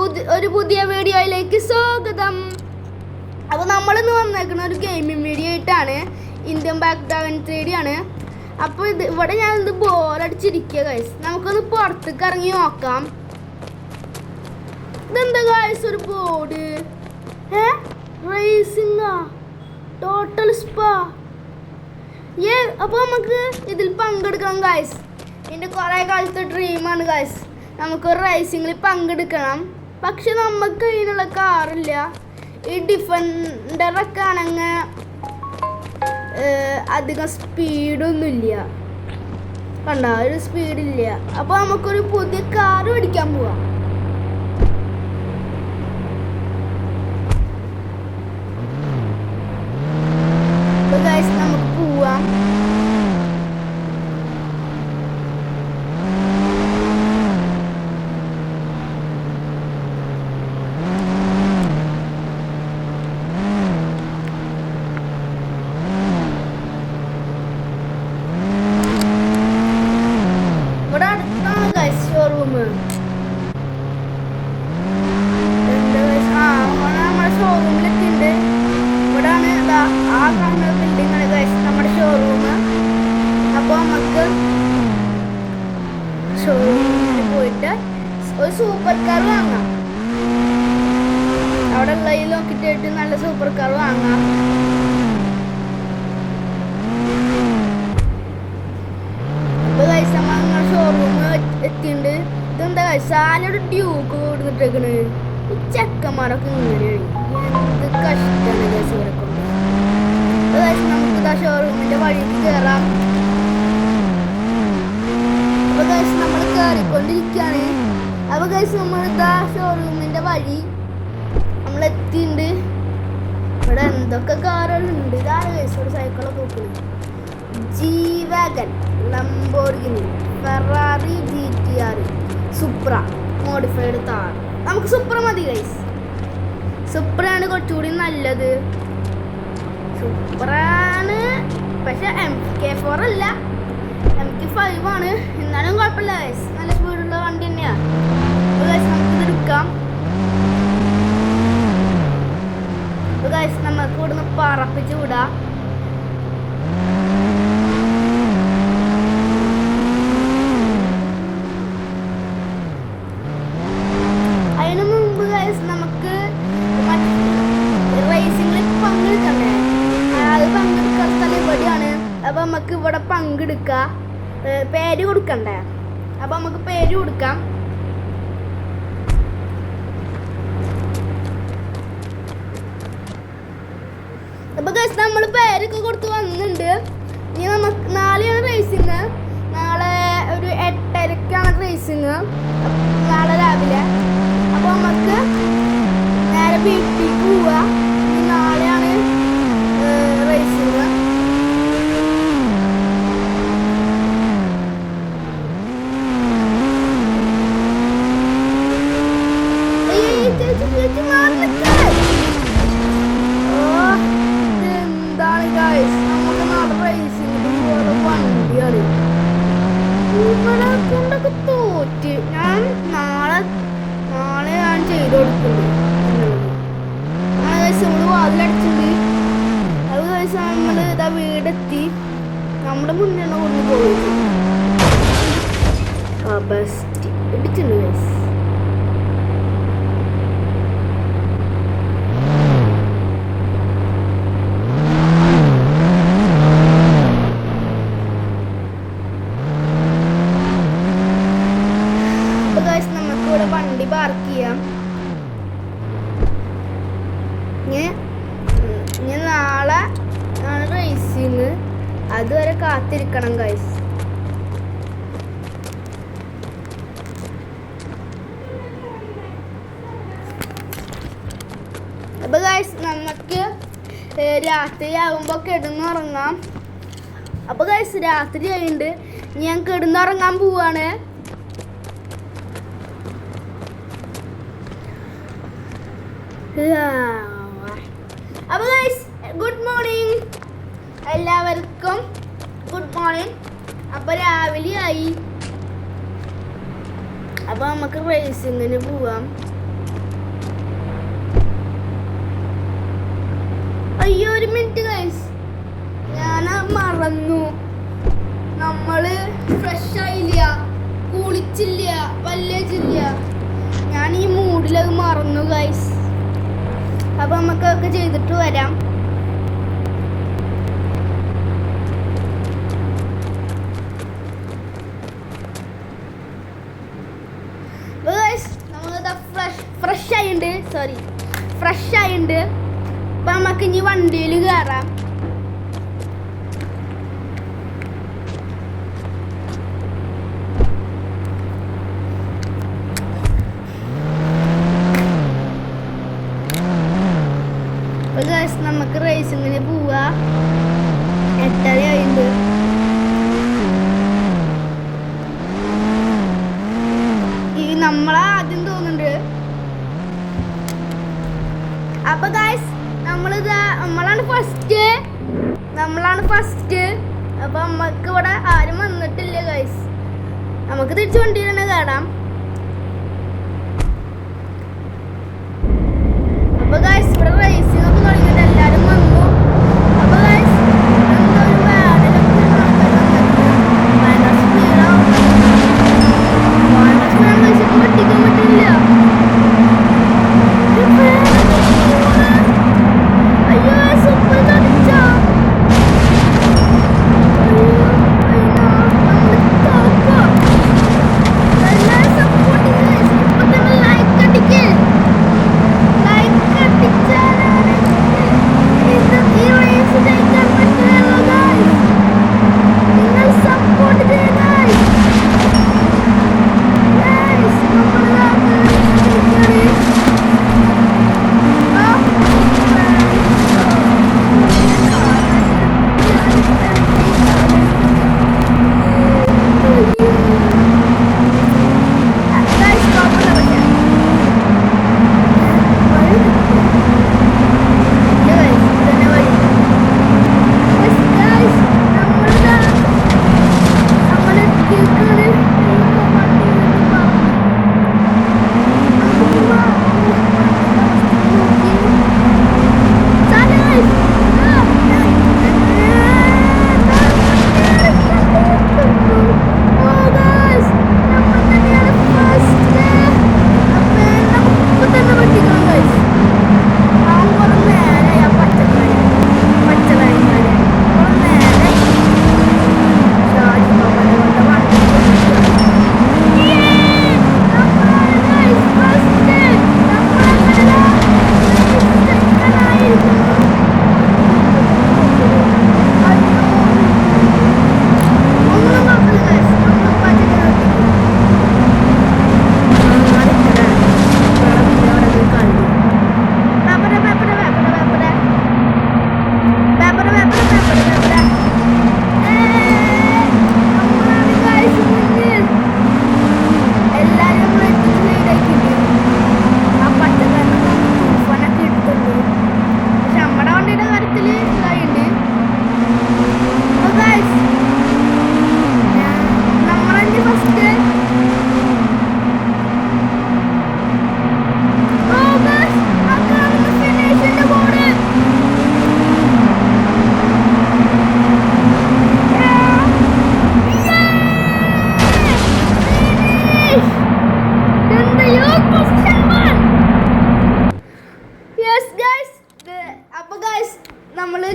ഒരു പുതിയ വീഡിയോയിലേക്ക് സ്വാഗതം. അപ്പോൾ നമ്മളിന്ന് വന്നേക്കുന്ന ഒരു ഗെയിമിംഗ് വീഡിയോ ആയിട്ടാണ്. ഇന്ത്യൻ ബാക്ക്ഡ്രോൺ 3D ആണ്. അപ്പോൾ ഇവിടെ ഞാനിത് ബോറടിച്ചിരിക്കുക ഗൈസ്. നമുക്കൊന്ന് പുറത്തേക്ക് ഇറങ്ങി നോക്കാം. ഇതെന്താ ഗൈസ്, ഒരു ബോർഡ് റേസിംഗാ, ടോട്ടൽ സ്പാ. അപ്പോൾ നമുക്ക് ഇതിൽ പങ്കെടുക്കണം ഗൈസ്. എൻ്റെ കുറേ കാലത്തെ ഡ്രീമാണ് ഗൈസ്, നമുക്കൊരു റേസിങ്ങിൽ പങ്കെടുക്കണം. പക്ഷെ നമുക്ക് അതിനുള്ള കാറില്ല. ഈ ഡിഫൻഡറൊക്കെ ആണെങ്കിൽ അധികം സ്പീഡൊന്നുമില്ല, കണ്ട ഒരു സ്പീഡില്ല. അപ്പോൾ നമുക്കൊരു പുതിയ കാർ മേടിക്കാൻ പോവാം. ഗൈസ് നമുക്ക് പോവാം. ഇവിടെ അടുത്താണ് ഗൈസ് ഷോറൂം. നമ്മുടെ ഷോറൂമിലെത്തിണ്ട്. ഇവിടാണ് ആ കാണുന്ന ബിൽഡിംഗ് ആണ് ഗൈസ് നമ്മുടെ ഷോറൂം. അപ്പോൾ നമുക്ക് ഷോറൂമിൽ പോയിട്ട് ഒരു സൂപ്പർ കാർ വാങ്ങാം. അവിടെ ഉള്ളതിൽ നോക്കിയിട്ട് നല്ല സൂപ്പർ കാർ വാങ്ങാം. അപ്പോൾ ഗൈസ് നമ്മൾ ഷോറൂം എത്തിയിട്ടുണ്ട്. ഇതെന്താ ഗൈസ്, ആലൊരു ഡ്യൂക്ക് കൊടുത്തിട്ടേക്കണ്. ഈ ചെക്കന്മാരൊക്കെ ഇങ്ങനെയാണ്, എന്ത് കഷ്ടമാണ് ഗൈസ് ഇവരെ കൊണ്ട്. നമുക്ക് ഷോറൂമിന്റെ വഴിക്ക് കയറാം. അപ്പൊ ഗൈസ് നമ്മൾ കയറിക്കൊണ്ടിരിക്കുകയാണ്. അപ്പൊ ഗൈസ് നമ്മൾ ഷോറൂമിന്റെ വഴി നമ്മൾ എത്തിയിട്ടുണ്ട്. ഇവിടെ എന്തൊക്കെ കാറുകളുണ്ട്. ഇതാണ് ഗൈസ് ഒരു സൈക്കിളൊക്കെ നോക്കുന്നത്. G-Wagon, ലംബോർഗിനി, ഫെറാറി GTR, സുപ്ര മോഡിഫൈഡ് താർ. നമുക്ക് സുപ്ര മതി ഗൈസ്. സുപ്രയാണ് കുറച്ചുകൂടി നല്ലത്. സൂപ്പറാണ്, പക്ഷെ MK4 അല്ല, MK5 ആണ്. എന്നാലും കുഴപ്പമില്ല ഗൈസ്, നല്ല സ്പീഡുള്ള വണ്ടി തന്നെയാണ്. അപ്പോൾ ഗൈസ് നമുക്കിത് എടുക്കാം. അപ്പോൾ ഗൈസ് നമുക്ക് ഇവിടുന്ന് പറപ്പിച്ച് വിടാം. അതിനു മുമ്പ് ഗൈസ് നമുക്ക് റേസിംഗിൽ പങ്കെടുക്കണ്ടേ? അത് പങ്കെടുക്കാൻ സ്ഥലം ഇവിടെയാണ്. അപ്പോൾ നമുക്ക് ഇവിടെ പങ്കെടുക്കാം. പേര് കൊടുക്കണ്ടേ? അപ്പോൾ നമുക്ക് പേര് കൊടുക്കാം. അപ്പോൾ ഗൈസ് നമ്മൾ പേരൊക്കെ കൊടുത്ത് വന്നിട്ടുണ്ട്. ഇനി നമുക്ക് നാളെയാണ് റേസിങ്. നാളെ ഒരു 8:30ക്കാണ് റേസിങ്, നാളെ രാവിലെ. അപ്പോൾ നമുക്ക് നേരെ വീട്ടിലേക്ക് പോവാം. നാളെയാണ് റേസിങ്. എന്താണ് ഗൈസ്, നമുക്ക് നാളെ റേസിങ്ങിന് പോലെ വണ്ടിയാണ്. ഇവരെ കൊണ്ടൊക്കെ തോറ്റ്. ഞാൻ നാളെ ഞാൻ ചെയ്ത് കൊടുക്കുന്നുണ്ട്. നമ്മൾ വാതിലടിച്ചിട്ടുണ്ട്. അത് കഴിച്ച് നമ്മൾ ഇതാ വീടെത്തി. നമ്മുടെ മുന്നേ കൊണ്ട് പോയിട്ട് ബെസ്റ്റ് ഇടിച്ചിട്ടുണ്ട് ഗൈസ്. നമുക്ക് ഇവിടെ വണ്ടി പാർക്ക് ചെയ്യാം. ഇനി നാളെ ആണ് റേസിങ്. അതുവരെ കാത്തിരിക്കണം ഗൈസ്. അപ്പോൾ ഗൈസ് നമുക്ക് രാത്രിയാകുമ്പോൾ കിടന്നുറങ്ങാം. അപ്പോൾ ഗൈസ് രാത്രി ആയിട്ടുണ്ട്, ഞാൻ കിടന്നുറങ്ങാൻ പോവാണ്. അപ്പോൾ ഗൈസ് ഗുഡ് മോർണിംഗ് എല്ലാവർക്കും. Good morning. അപ്പോൾ രാവിലെ ആയി. അപ്പോൾ നമുക്ക് റേസിങ്ങിന് പോവാം. മിനിറ്റ് ഗൈസ്, ഞാൻ മറന്നു. നമ്മള് ഫ്രഷ് ആയില്ല, കുളിച്ചില്ല, പല്ലേച്ചില്ല. ഞാൻ ഈ മൂഡിലത് മറന്നു ഗൈസ്. അപ്പൊ നമുക്കൊക്കെ ചെയ്തിട്ട് വരാം. ഫ്രഷ് ആയിണ്ട്. അപ്പൊ നമുക്ക് ഇനി വണ്ടിയിൽ കയറാം. നമുക്ക് റേസിങ്ങിന് പോവാ. 8:30 ആയിണ്ട്. നമ്മളാദ്യം തോന്നുന്നുണ്ട്. അപ്പൊ ഗൈസ് നമ്മളാണ് ഫസ്റ്റ്. അപ്പൊ നമ്മക്ക് ഇവിടെ ആരും വന്നിട്ടില്ല ഗൈസ്. നമുക്ക് തിരിച്ചു വണ്ടിയിൽ തന്നെ കയറാം. അപ്പൊ ഗൈസ് ഇവിടെ റേസിംഗ് ഒക്കെ തുടങ്ങിയിട്ട് എല്ലാരും വന്നു. അപ്പൊ ഗൈസ് വെട്ടിക്കാൻ പറ്റില്ല. അയ്യോ സൂപ്പർ തടിച്ചാ.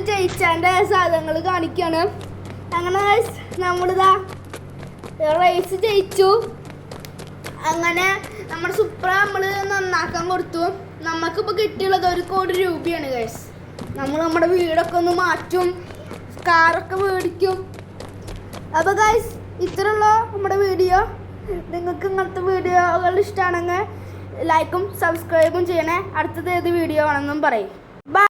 ജയിച്ചതിൻ്റെ സാധനങ്ങൾ കാണിക്കുകയാണ്. അങ്ങനെ നമ്മളിതാ റേസ് ജയിച്ചു. അങ്ങനെ നമ്മുടെ സുപ്ര നമ്മൾ നന്നാക്കാൻ കൊടുത്തു. നമുക്കിപ്പോൾ കിട്ടിയുള്ളത് 1 കോടി രൂപയാണ് ഗൈസ്. നമ്മൾ നമ്മുടെ വീടൊക്കെ ഒന്ന് മാറ്റും, കാറൊക്കെ മേടിക്കും. അപ്പോൾ ഗൈസ് ഇത്രയുള്ള നമ്മുടെ വീഡിയോ. നിങ്ങൾക്ക് ഇങ്ങനത്തെ വീഡിയോകൾ ഇഷ്ടമാണെങ്കിൽ ലൈക്കും സബ്സ്ക്രൈബും ചെയ്യണേ. അടുത്തത് ഏത് വീഡിയോ ആണെന്നും പറയും.